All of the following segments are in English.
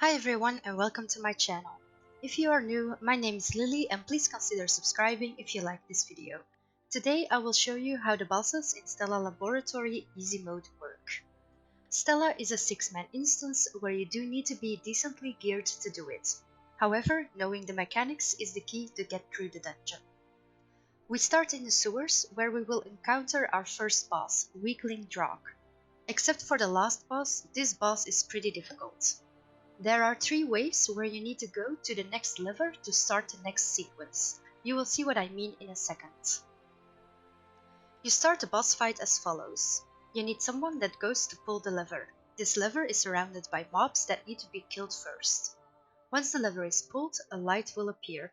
Hi everyone and welcome to my channel. If you are new, my name is Lily and please consider subscribing if you like this video. Today I will show you how the bosses in Stella Laboratory Easy Mode work. Stella is a 6-man instance where you do need to be decently geared to do it. However, knowing the mechanics is the key to get through the dungeon. We start in the sewers where we will encounter our first boss, Weakling Drog. Except for the last boss, this boss is pretty difficult. There are 3 ways where you need to go to the next lever to start the next sequence. You will see what I mean in a second. You start the boss fight as follows. You need someone that goes to pull the lever. This lever is surrounded by mobs that need to be killed first. Once the lever is pulled, a light will appear.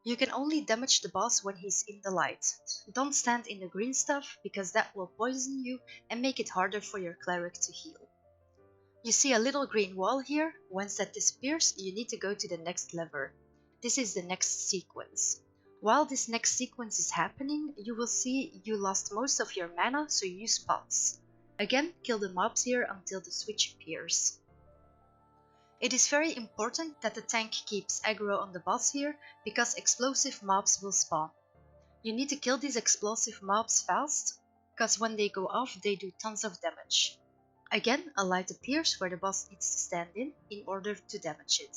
You can only damage the boss when he's in the light. Don't stand in the green stuff because that will poison you and make it harder for your cleric to heal. You see a little green wall here. Once that disappears, you need to go to the next lever. This is the next sequence. While this next sequence is happening, you will see you lost most of your mana, so use pots. Again, kill the mobs here until the switch appears. It is very important that the tank keeps aggro on the boss here, because explosive mobs will spawn. You need to kill these explosive mobs fast, because when they go off they do tons of damage. Again, a light appears where the boss needs to stand in order to damage it.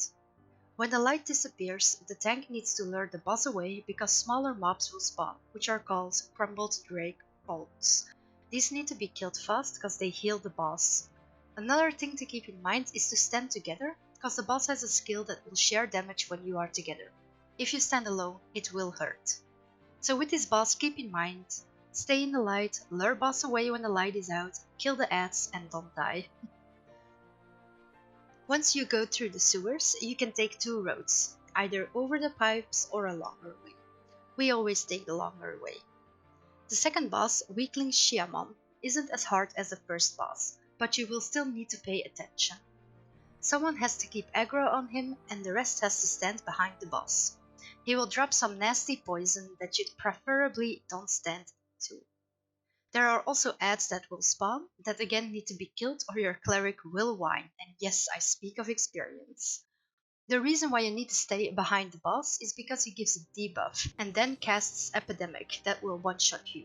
When the light disappears, the tank needs to lure the boss away because smaller mobs will spawn, which are called crumbled drake bolts. These need to be killed fast because they heal the boss. Another thing to keep in mind is to stand together, because the boss has a skill that will share damage when you are together. If you stand alone, it will hurt. So with this boss, keep in mind, stay in the light, lure boss away when the light is out, kill the ads and don't die. Once you go through the sewers, you can take 2 roads, either over the pipes or a longer way. We always take the longer way. The second boss, Weakling Shiamon, isn't as hard as the first boss, but you will still need to pay attention. Someone has to keep aggro on him and the rest has to stand behind the boss. He will drop some nasty poison that you preferably don't stand to. There are also ads that will spawn that again need to be killed or your cleric will whine, and yes, I speak of experience. The reason why you need to stay behind the boss is because he gives a debuff and then casts Epidemic that will one-shot you.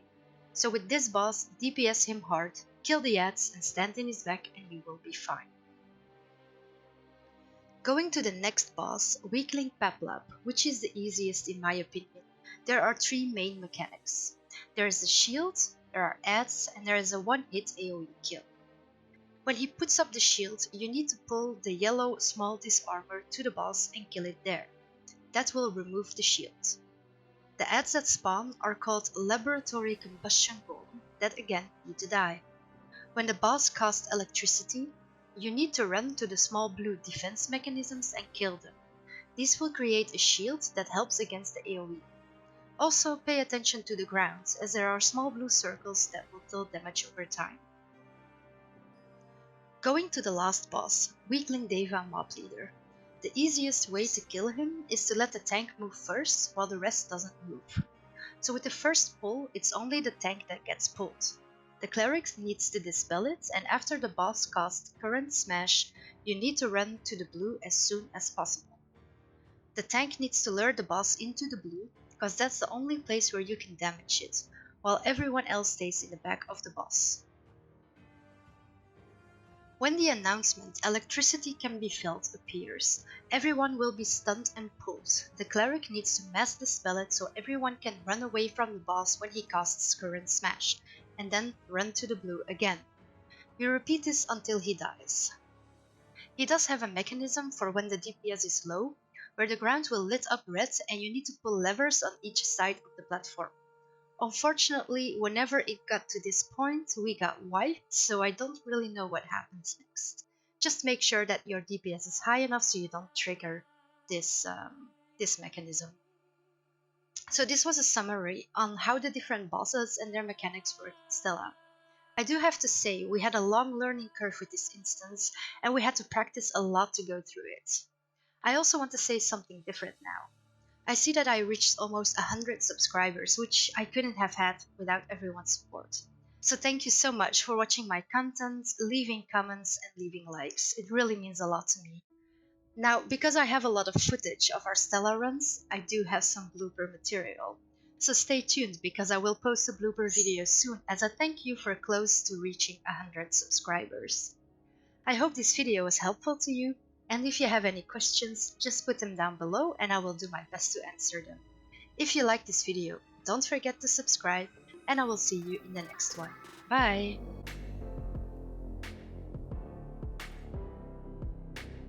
So with this boss, DPS him hard, kill the ads and stand in his back and you will be fine. Going to the next boss, Weakling Peplab, which is the easiest in my opinion. There are 3 main mechanics. There is the shield, there are ads, and there is a 1-hit AoE kill. When he puts up the shield, you need to pull the yellow small disarmor to the boss and kill it there. That will remove the shield. The ads that spawn are called Laboratory Combustion Golem that again need to die. When the boss casts electricity, you need to run to the small blue defense mechanisms and kill them. This will create a shield that helps against the AoE. Also pay attention to the ground, as there are small blue circles that will deal damage over time. Going to the last boss, Weakling Deva Mob Leader. The easiest way to kill him is to let the tank move first while the rest doesn't move. So with the first pull, it's only the tank that gets pulled. The cleric needs to dispel it, and after the boss casts Current Smash, you need to run to the blue as soon as possible. The tank needs to lure the boss into the blue, because that's the only place where you can damage it, while everyone else stays in the back of the boss. When the announcement "Electricity can be felt" appears, everyone will be stunned and pulled. The cleric needs to mass dispel it so everyone can run away from the boss when he casts Current Smash, and then run to the blue again. You repeat this until he dies. He does have a mechanism for when the DPS is low, where the ground will lit up red and you need to pull levers on each side of the platform. Unfortunately, whenever it got to this point, we got wiped, so I don't really know what happens next. Just make sure that your DPS is high enough so you don't trigger this mechanism. So this was a summary on how the different bosses and their mechanics work in Stella. I do have to say, we had a long learning curve with this instance, and we had to practice a lot to go through it. I also want to say something different now. I see that I reached almost 100 subscribers, which I couldn't have had without everyone's support. So thank you so much for watching my content, leaving comments and leaving likes. It really means a lot to me. Now, because I have a lot of footage of our Stella runs, I do have some blooper material. So stay tuned because I will post a blooper video soon as a thank you for close to reaching 100 subscribers. I hope this video was helpful to you, and if you have any questions, just put them down below and I will do my best to answer them. If you like this video, don't forget to subscribe, and I will see you in the next one. Bye!